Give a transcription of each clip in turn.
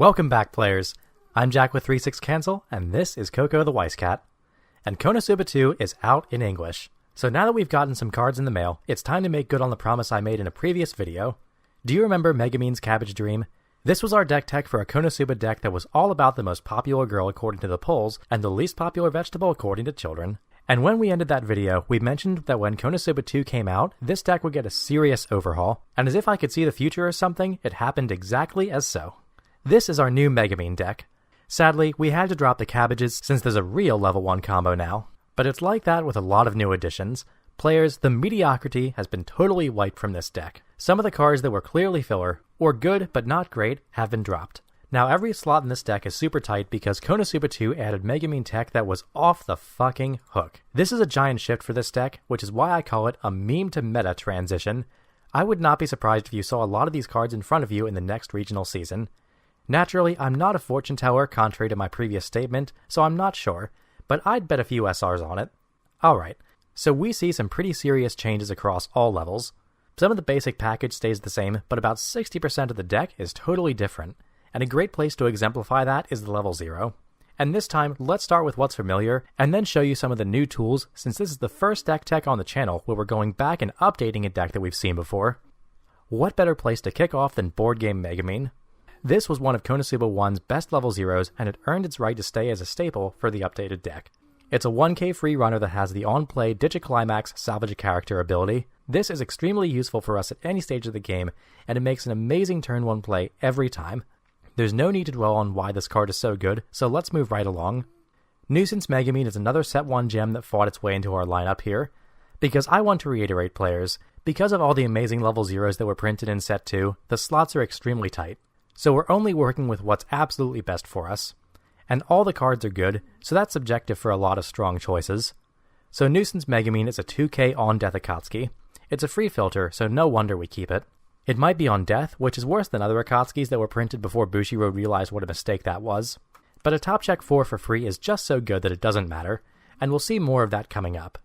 Welcome back, players. I'm Jack with 36 Cancel, and this is Coco the Weiss Cat. And Konosuba 2 is out in English. So now that we've gotten some cards in the mail, it's time to make good on the promise I made in a previous video. Do you remember Megumin's Cabbage Dream? This was our deck tech for a Konosuba deck that was all about the most popular girl according to the polls, and the least popular vegetable according to children. And when we ended that video, we mentioned that when Konosuba 2 came out, this deck would get a serious overhaul, and as if I could see the future or something, it happened exactly as so. This is our new Megumin deck. Sadly, we had to drop the cabbages since there's a real level 1 combo now. But it's like that with a lot of new additions. Players, the mediocrity has been totally wiped from this deck. Some of the cards that were clearly filler, or good but not great, have been dropped. Now every slot in this deck is super tight because Konosuba 2 added Megumin tech that was off the fucking hook. This is a giant shift for this deck, which is why I call it a meme to meta transition. I would not be surprised if you saw a lot of these cards in front of you in the next regional season. Naturally, I'm not a fortune teller contrary to my previous statement, so I'm not sure, but I'd bet a few SRs on it. Alright, so we see some pretty serious changes across all levels. Some of the basic package stays the same, but about 60% of the deck is totally different, and a great place to exemplify that is the level 0. And this time, let's start with what's familiar, and then show you some of the new tools, since this is the first deck tech on the channel where we're going back and updating a deck that we've seen before. What better place to kick off than Board Game Megumin? This was one of Konosuba 1's best level 0s, and it earned its right to stay as a staple for the updated deck. It's a 1k free runner that has the on-play Ditch a Climax Salvage a Character ability. This is extremely useful for us at any stage of the game, and it makes an amazing turn 1 play every time. There's no need to dwell on why this card is so good, so let's move right along. Nuisance Megumin is another set 1 gem that fought its way into our lineup here. Because I want to reiterate, players, because of all the amazing level 0s that were printed in set 2, the slots are extremely tight. So we're only working with what's absolutely best for us. And all the cards are good, so that's subjective for a lot of strong choices. So Nuisance Megumin is a 2k on Death Akatsuki. It's a free filter, so no wonder we keep it. It might be on Death, which is worse than other Akatsukis that were printed before Bushiroad realized what a mistake that was. But a top check 4 for free is just so good that it doesn't matter, and we'll see more of that coming up.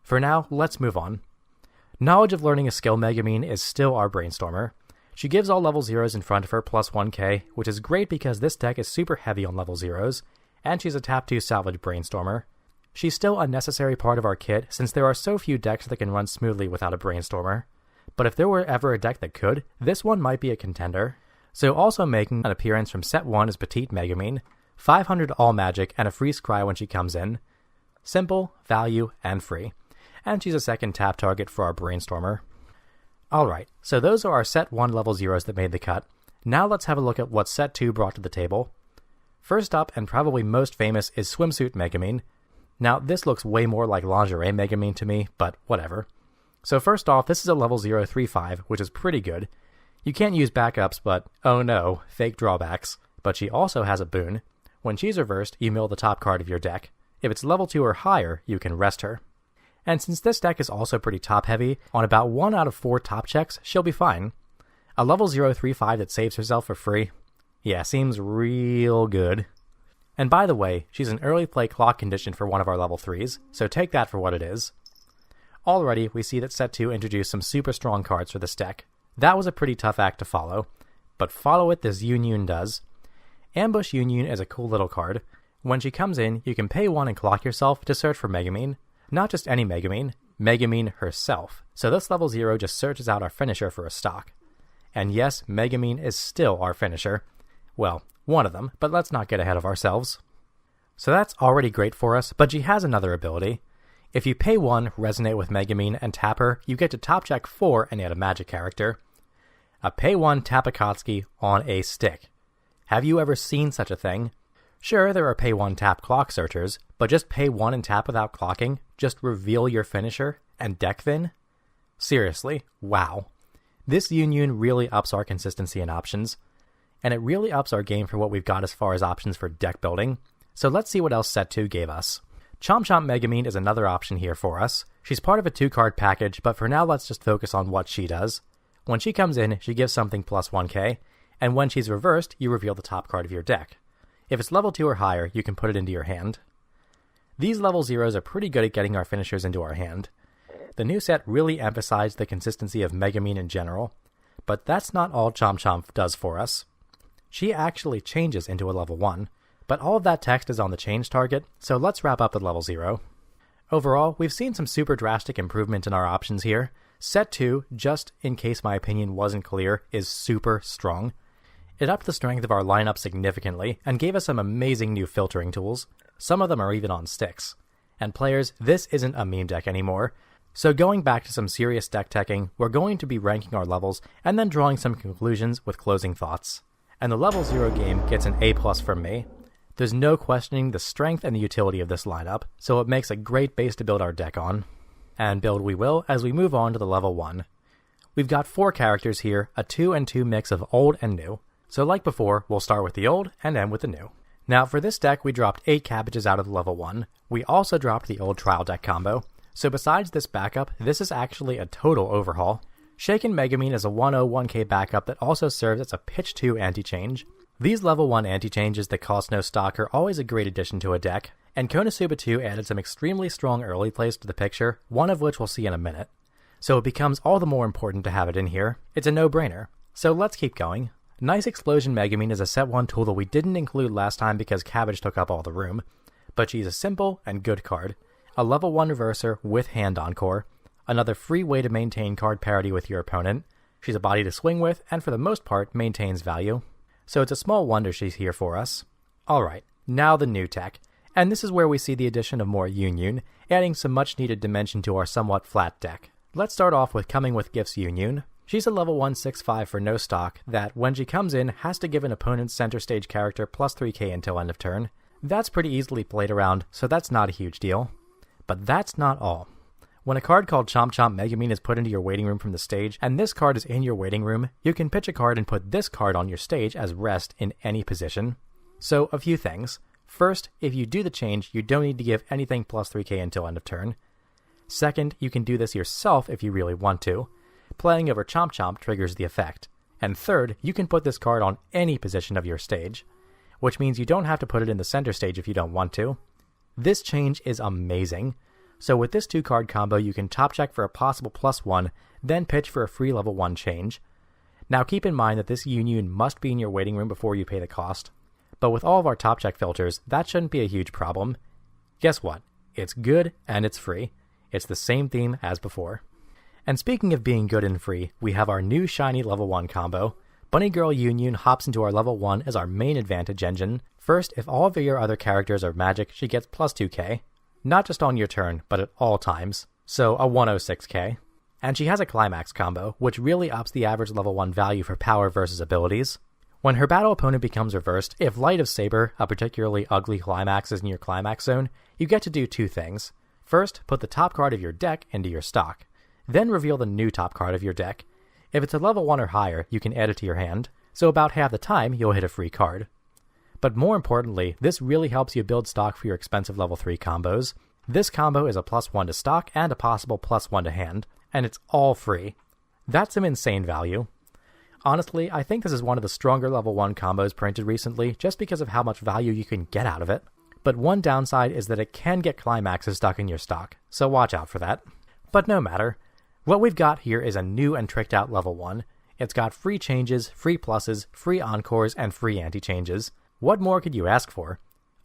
For now, let's move on. Knowledge of Learning a Skill Megumin is still our brainstormer. She gives all level 0s in front of her plus 1k, which is great because this deck is super heavy on level 0s, and she's a tap 2 salvage brainstormer. She's still a necessary part of our kit since there are so few decks that can run smoothly without a brainstormer. But if there were ever a deck that could, this one might be a contender. So also making an appearance from set 1 is Petite Megumin, 500 all magic and a free scry when she comes in. Simple, value, and free. And she's a second tap target for our brainstormer. Alright, so those are our set 1 level 0s that made the cut. Now let's have a look at what set 2 brought to the table. First up, and probably most famous, is Swimsuit Megumin. Now this looks way more like Lingerie Megumin to me, but whatever. So first off, this is a level 035, which is pretty good. You can't use backups, but oh no, fake drawbacks. But she also has a boon. When she's reversed, you mill the top card of your deck. If it's level 2 or higher, you can rest her. And since this deck is also pretty top-heavy, on about 1 out of 4 top checks, she'll be fine. A level 035 that saves herself for free? Yeah, seems real good. And by the way, she's an early play clock condition for one of our level 3s, so take that for what it is. Already, we see that set 2 introduced some super strong cards for this deck. That was a pretty tough act to follow, but follow it this Yunyun does. Ambush Yunyun is a cool little card. When she comes in, you can pay 1 and clock yourself to search for Megumin. Not just any Megumin, Megumin herself. So this level 0 just searches out our finisher for a stock. And yes, Megumin is still our finisher. Well, one of them, but let's not get ahead of ourselves. So that's already great for us, but she has another ability. If you pay 1, resonate with Megumin, and tap her, you get to top check 4 and add a magic character. A pay 1 tap Akatsuki on a stick. Have you ever seen such a thing? Sure, there are pay 1 tap clock searchers, but just pay 1 and tap without clocking? Just reveal your finisher? And deck thin? Seriously, wow. This Yunyun really ups our consistency and options, and it really ups our game for what we've got as far as options for deck building. So let's see what else set 2 gave us. Chomp Chomp Megumin is another option here for us. She's part of a 2-card package, but for now let's just focus on what she does. When she comes in, she gives something plus 1k, and when she's reversed, you reveal the top card of your deck. If it's level 2 or higher, you can put it into your hand. These level 0s are pretty good at getting our finishers into our hand. The new set really emphasized the consistency of Megumin in general, but that's not all Chomp Chomp does for us. she actually changes into a level 1, but all of that text is on the change target, so let's wrap up at level 0. Overall, we've seen some super drastic improvement in our options here. Set 2, just in case my opinion wasn't clear, is super strong. It upped the strength of our lineup significantly and gave us some amazing new filtering tools. Some of them are even on sticks. And players, this isn't a meme deck anymore. So going back to some serious deck teching, we're going to be ranking our levels and then drawing some conclusions with closing thoughts. And the level 0 game gets an A+ from me. There's no questioning the strength and the utility of this lineup, so it makes a great base to build our deck on. And build we will as we move on to the level 1. We've got 4 characters here, a 2 and 2 mix of old and new. So like before, we'll start with the old and end with the new. Now for this deck, we dropped 8 cabbages out of the level 1. We also dropped the old trial deck combo. So besides this backup, this is actually a total overhaul. Shaken Megumin is a 101k backup that also serves as a pitch 2 anti-change. These level 1 anti-changes that cost no stock are always a great addition to a deck, and Konosuba 2 added some extremely strong early plays to the picture, one of which we'll see in a minute. So it becomes all the more important to have it in here. It's a no-brainer. So let's keep going. Nice Explosion Megumin is a set 1 tool that we didn't include last time because Cabbage took up all the room, but she's a simple and good card. A level 1 reverser with Hand Encore, another free way to maintain card parity with your opponent. She's a body to swing with, and for the most part, maintains value. So it's a small wonder she's here for us. Alright, now the new tech. And this is where we see the addition of more Yunyun, adding some much needed dimension to our somewhat flat deck. Let's start off with Coming with Gifts Yunyun. She's a level 1 6/5 for no stock that, when she comes in, has to give an opponent's center stage character plus 3k until end of turn. That's pretty easily played around, so that's not a huge deal. But that's not all. When a card called Chomp Chomp Megumin is put into your waiting room from the stage, and this card is in your waiting room, you can pitch a card and put this card on your stage as rest in any position. So, a few things. First, if you do the change, you don't need to give anything plus 3k until end of turn. Second, you can do this yourself if you really want to. Playing over Chomp Chomp triggers the effect. And third, you can put this card on any position of your stage, which means you don't have to put it in the center stage if you don't want to. This change is amazing. So with this 2-card combo, you can top check for a possible +1, then pitch for a free level 1 change. Now keep in mind that this Yunyun must be in your waiting room before you pay the cost. But with all of our top check filters, that shouldn't be a huge problem. Guess what? It's good and it's free. It's the same theme as before. And speaking of being good and free, we have our new shiny level 1 combo. Bunny Girl Yunyun hops into our level 1 as our main advantage engine. First, if all of your other characters are magic, she gets plus 2k. Not just on your turn, but at all times. So a 106k. And she has a Climax combo, which really ups the average level 1 value for power versus abilities. When her battle opponent becomes reversed, if Light of Saber, a particularly ugly Climax, is in your Climax zone, you get to do 2 things. First, put the top card of your deck into your stock. Then reveal the new top card of your deck. If it's a level 1 or higher, you can add it to your hand, so about half the time you'll hit a free card. But more importantly, this really helps you build stock for your expensive level 3 combos. This combo is a +1 to stock and a possible +1 to hand, and it's all free. That's some insane value. Honestly, I think this is one of the stronger level 1 combos printed recently just because of how much value you can get out of it. But one downside is that it can get climaxes stuck in your stock, so watch out for that. But no matter. What we've got here is a new and tricked out level 1. It's got free changes, free pluses, free encores, and free anti-changes. What more could you ask for?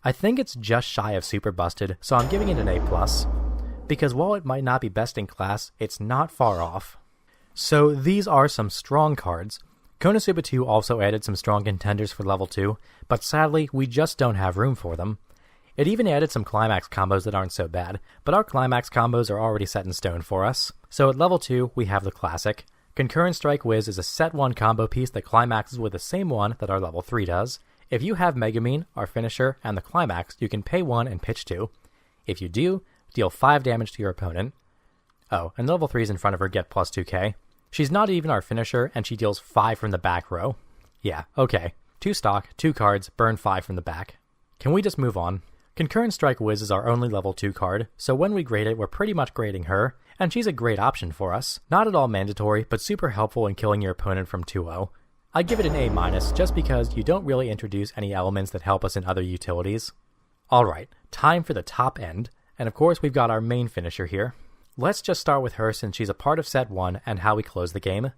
I think it's just shy of super busted, so I'm giving it an A+. Because while it might not be best in class, it's not far off. So these are some strong cards. Konosuba 2 also added some strong contenders for level 2, but sadly we just don't have room for them. It even added some Climax combos that aren't so bad, but our Climax combos are already set in stone for us. So at level 2, we have the classic. Concurrent Strike Wiz is a set 1 combo piece that climaxes with the same one that our level 3 does. If you have Megumin, our finisher, and the Climax, you can pay 1 and pitch 2. If you do, deal 5 damage to your opponent. Oh, and level 3's in front of her get plus 2k. She's not even our finisher, and she deals 5 from the back row. Yeah, okay. 2 stock, 2 cards, burn 5 from the back. Can we just move on? Concurrent Strike Wiz is our only level 2 card, so when we grade it, we're pretty much grading her, and she's a great option for us. Not at all mandatory, but super helpful in killing your opponent from 2-0. I give it an A- just because you don't really introduce any elements that help us in other utilities. Alright, time for the top end, and of course we've got our main finisher here. Let's just start with her since she's a part of set 1 and how we close the game.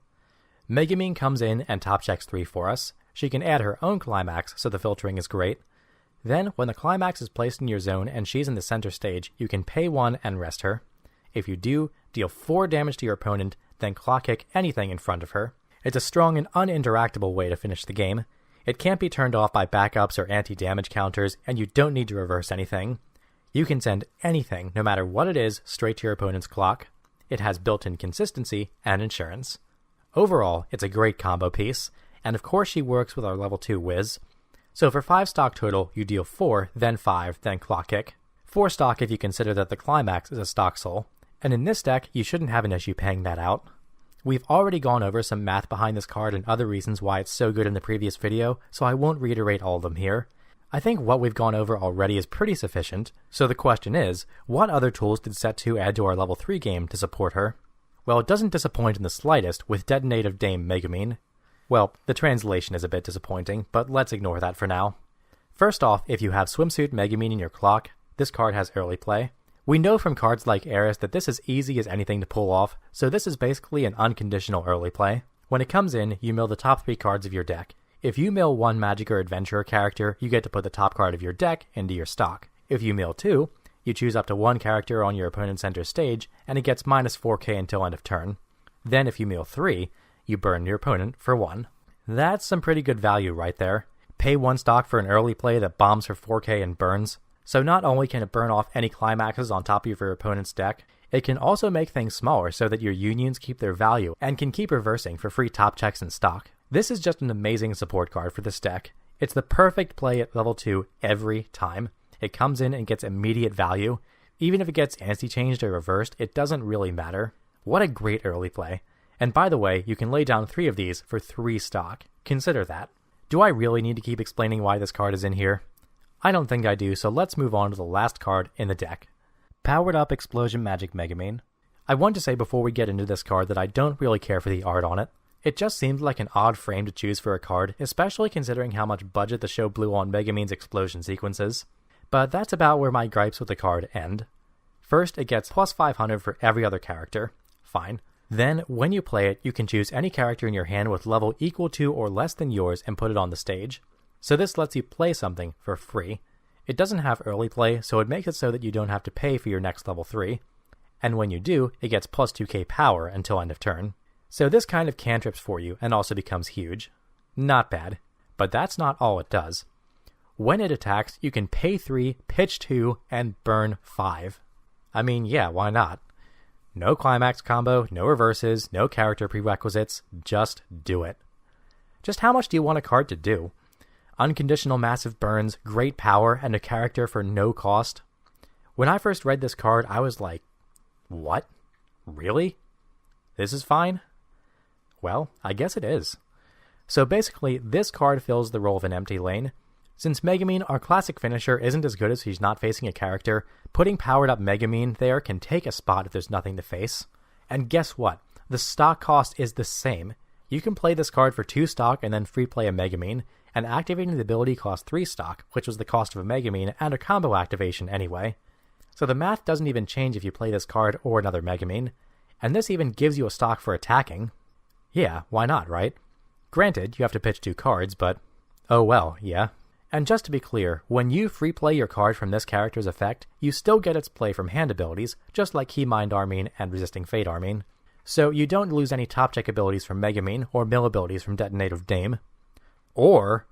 Megumin comes in and top checks 3 for us. She can add her own climax, so the filtering is great. Then, when the climax is placed in your zone and she's in the center stage, you can pay 1 and rest her. If you do, deal 4 damage to your opponent, then clock kick anything in front of her. It's a strong and uninteractable way to finish the game. It can't be turned off by backups or anti-damage counters, and you don't need to reverse anything. You can send anything, no matter what it is, straight to your opponent's clock. It has built-in consistency and insurance. Overall, it's a great combo piece, and of course she works with our level 2 Wiz. So for 5 stock total, you deal 4, then 5, then clock kick. 4 stock if you consider that the climax is a stock soul, and in this deck, you shouldn't have an issue paying that out. We've already gone over some math behind this card and other reasons why it's so good in the previous video, so I won't reiterate all of them here. I think what we've gone over already is pretty sufficient, so the question is, what other tools did Set 2 add to our level 3 game to support her? Well, it doesn't disappoint in the slightest with Detonative Dame Megumin. Well, the translation is a bit disappointing, but let's ignore that for now. First off, if you have Swimsuit Megumin in your clock, this card has early play. We know from cards like Eris that this is easy as anything to pull off, so this is basically an unconditional early play. When it comes in, you mill the top 3 cards of your deck. If you mill 1 Magic or Adventurer character, you get to put the top card of your deck into your stock. If you mill 2, you choose up to 1 character on your opponent's center stage, and it gets minus 4k until end of turn. Then if you mill 3, you burn your opponent for 1. That's some pretty good value right there. Pay 1 stock for an early play that bombs for 4k and burns. So not only can it burn off any climaxes on top of your opponent's deck, it can also make things smaller so that your Yunyuns keep their value and can keep reversing for free top checks in stock. This is just an amazing support card for this deck. It's the perfect play at level 2 every time. It comes in and gets immediate value. Even if it gets anti-changed or reversed, it doesn't really matter. What a great early play. And by the way, you can lay down 3 of these for 3 stock. Consider that. Do I really need to keep explaining why this card is in here? I don't think I do, so let's move on to the last card in the deck. Powered Up Explosion Magic Megumin. I want to say before we get into this card that I don't really care for the art on it. It just seemed like an odd frame to choose for a card, especially considering how much budget the show blew on Megumin's explosion sequences. But that's about where my gripes with the card end. First, it gets plus 500 for every other character. Fine. Then, when you play it, you can choose any character in your hand with level equal to or less than yours and put it on the stage. So this lets you play something for free. It doesn't have early play, so it makes it so that you don't have to pay for your next level 3. And when you do, it gets plus 2k power until end of turn. So this kind of cantrips for you and also becomes huge. Not bad. But that's not all it does. When it attacks, you can pay 3, pitch 2, and burn 5. I mean, yeah, why not? No climax combo, no reverses, no character prerequisites, just do it. Just how much do you want a card to do? Unconditional massive burns, great power, and a character for no cost. When I first read this card, I was like, what? Really? This is fine? Well, I guess it is. So basically, this card fills the role of an empty lane. Since Megumin, our classic finisher, isn't as good as he's not facing a character, putting powered up Megumin there can take a spot if there's nothing to face. And guess what? The stock cost is the same. You can play this card for 2 stock and then free play a Megumin, and activating the ability costs 3 stock, which was the cost of a Megumin and a combo activation anyway. So the math doesn't even change if you play this card or another Megumin, and this even gives you a stock for attacking. Yeah, why not, right? Granted, you have to pitch 2 cards, but oh well, yeah. And just to be clear, when you free play your card from this character's effect, you still get its play from hand abilities, just like Keymind Armin and Resisting Fate Armin. So you don't lose any top check abilities from Megumin or mill abilities from Detonative Dame. Or,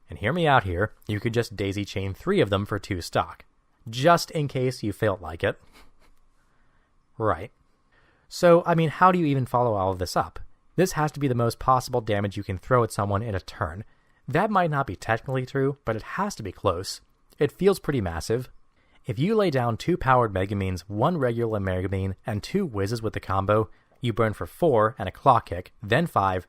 and hear me out here, you could just daisy chain 3 of them for 2 stock. Just in case you felt like it. Right. So, I mean, how do you even follow all of this up? This has to be the most possible damage you can throw at someone in a turn. That might not be technically true, but it has to be close. It feels pretty massive. If you lay down 2 powered Megumins, 1 regular Megumin, and 2 Wizzes with the combo, you burn for 4 and a clock kick, then 5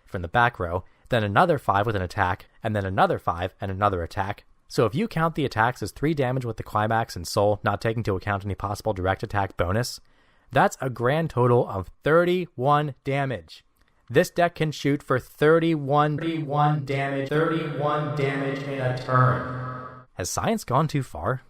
from the back row, then another 5 with an attack, and then another 5 and another attack. So if you count the attacks as 3 damage with the climax and soul, not taking into account any possible direct attack bonus, that's a grand total of 31 damage. This deck can shoot for 31 damage in a turn. Has science gone too far?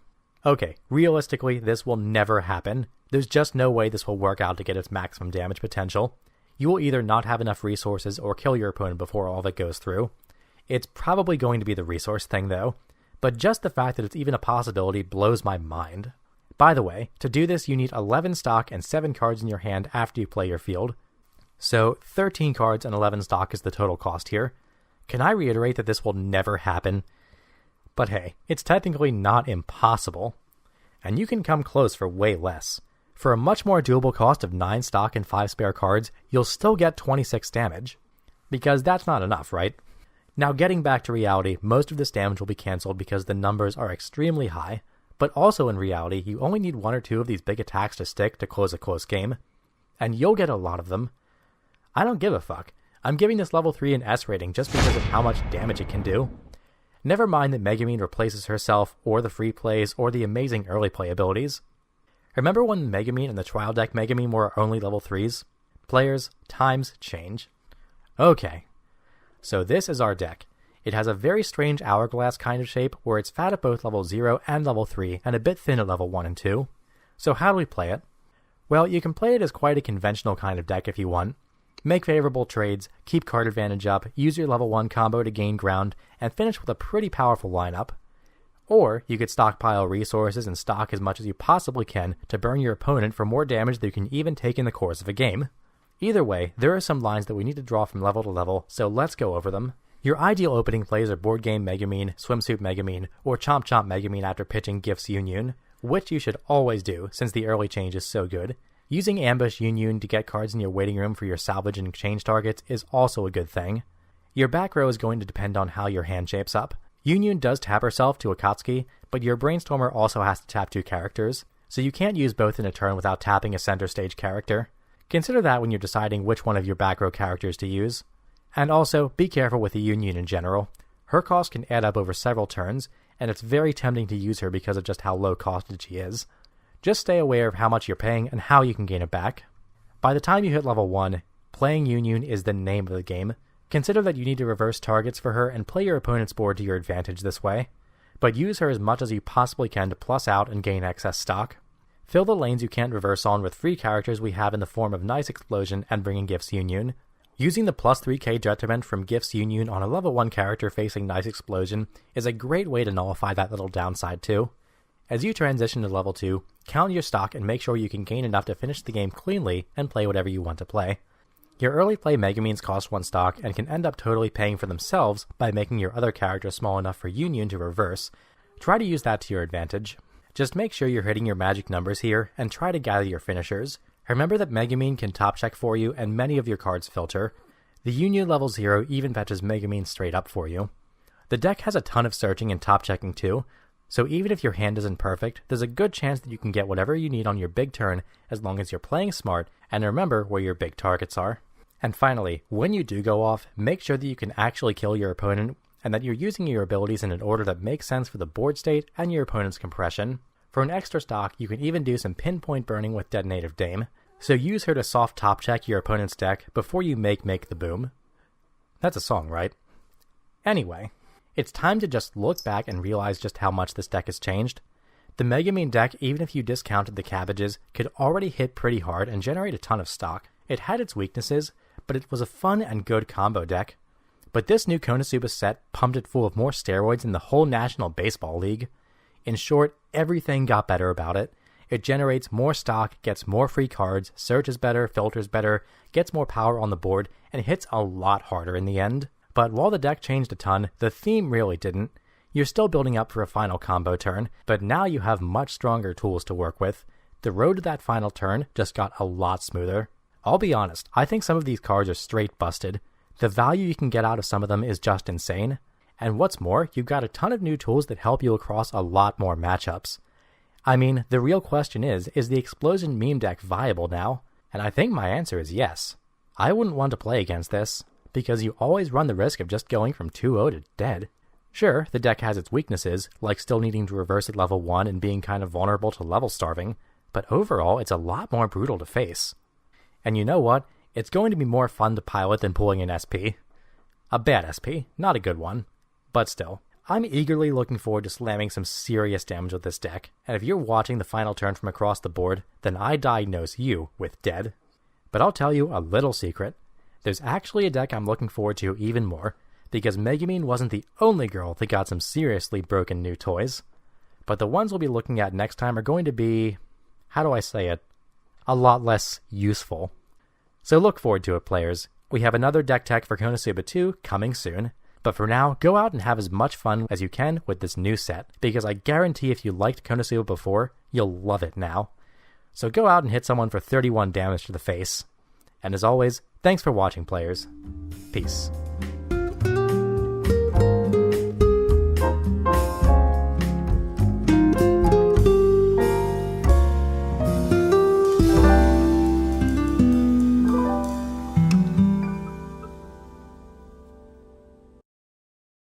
Okay, realistically, this will never happen. There's just no way this will work out to get its maximum damage potential. You will either not have enough resources or kill your opponent before all of it goes through. It's probably going to be the resource thing though, but just the fact that it's even a possibility blows my mind. By the way, to do this you need 11 stock and 7 cards in your hand after you play your field. So 13 cards and 11 stock is the total cost here. Can I reiterate that this will never happen? But hey, it's technically not impossible. And you can come close for way less. For a much more doable cost of 9 stock and 5 spare cards, you'll still get 26 damage. Because that's not enough, right? Now getting back to reality, most of this damage will be cancelled because the numbers are extremely high, but also in reality, you only need 1 or 2 of these big attacks to stick to close a close game. And you'll get a lot of them. I don't give a fuck. I'm giving this level 3 an S rating just because of how much damage it can do. Never mind that Megumin replaces herself, or the free plays, or the amazing early play abilities. Remember when Megumin and the trial deck Megumin were only level 3s? Players, times change. Okay, so this is our deck. It has a very strange hourglass kind of shape where it's fat at both level 0 and level 3 and a bit thin at level 1 and 2. So how do we play it? Well, you can play it as quite a conventional kind of deck if you want. Make favorable trades, keep card advantage up, use your level 1 combo to gain ground, and finish with a pretty powerful lineup. Or you could stockpile resources and stock as much as you possibly can to burn your opponent for more damage than you can even take in the course of a game. Either way, there are some lines that we need to draw from level to level, so let's go over them. Your ideal opening plays are Board Game Megumin, Swimsuit Megumin, or Chomp Chomp Megumin after pitching Gifts Yunyun, which you should always do since the early change is so good. Using Ambush Yunyun to get cards in your waiting room for your salvage and exchange targets is also a good thing. Your back row is going to depend on how your hand shapes up. Yunyun does tap herself to Akatsuki, but your Brainstormer also has to tap 2 characters, so you can't use both in a turn without tapping a center stage character. Consider that when you're deciding which one of your back row characters to use. And also, be careful with the Yunyun in general. Her cost can add up over several turns, and it's very tempting to use her because of just how low costed she is. Just stay aware of how much you're paying and how you can gain it back. By the time you hit level 1, playing Yunyun is the name of the game. Consider that you need to reverse targets for her and play your opponent's board to your advantage this way. But use her as much as you possibly can to plus out and gain excess stock. Fill the lanes you can't reverse on with free characters we have in the form of Nice Explosion and Bringing Gifts Yunyun. Using the plus 3k detriment from Gifts Yunyun on a level 1 character facing Nice Explosion is a great way to nullify that little downside too. As you transition to level 2, count your stock and make sure you can gain enough to finish the game cleanly and play whatever you want to play. Your early play Megumins cost 1 stock and can end up totally paying for themselves by making your other character small enough for Yunyun to reverse. Try to use that to your advantage. Just make sure you're hitting your magic numbers here and try to gather your finishers. Remember that Megumin can top check for you and many of your cards filter. The Yunyun level 0 even fetches Megumin straight up for you. The deck has a ton of searching and top checking too, so even if your hand isn't perfect, there's a good chance that you can get whatever you need on your big turn as long as you're playing smart and remember where your big targets are. And finally, when you do go off, make sure that you can actually kill your opponent and that you're using your abilities in an order that makes sense for the board state and your opponent's compression. For an extra stock, you can even do some pinpoint burning with Detonative Dame, so use her to soft top check your opponent's deck before you make the boom. That's a song, right? Anyway, it's time to just look back and realize just how much this deck has changed. The Megumin deck, even if you discounted the cabbages, could already hit pretty hard and generate a ton of stock. It had its weaknesses, but it was a fun and good combo deck. But this new Konosuba set pumped it full of more steroids than the whole National Baseball League. In short, everything got better about it. It generates more stock, gets more free cards, searches better, filters better, gets more power on the board, and hits a lot harder in the end. But while the deck changed a ton, the theme really didn't. You're still building up for a final combo turn, but now you have much stronger tools to work with. The road to that final turn just got a lot smoother. I'll be honest, I think some of these cards are straight busted. The value you can get out of some of them is just insane. And what's more, you've got a ton of new tools that help you across a lot more matchups. I mean, the real question is the Explosion meme deck viable now? And I think my answer is yes. I wouldn't want to play against this, because you always run the risk of just going from 2-0 to dead. Sure, the deck has its weaknesses, like still needing to reverse at level 1 and being kind of vulnerable to level starving, but overall it's a lot more brutal to face. And you know what? It's going to be more fun to pilot than pulling an SP. A bad SP, not a good one. But still, I'm eagerly looking forward to slamming some serious damage with this deck, and if you're watching the final turn from across the board, then I diagnose you with dead. But I'll tell you a little secret. There's actually a deck I'm looking forward to even more, because Megumin wasn't the only girl that got some seriously broken new toys. But the ones we'll be looking at next time are going to be, how do I say it, a lot less useful. So look forward to it, players. We have another deck tech for Konosuba 2 coming soon. But for now, go out and have as much fun as you can with this new set, because I guarantee if you liked Konosuba before, you'll love it now. So go out and hit someone for 31 damage to the face. And as always, thanks for watching, players. Peace.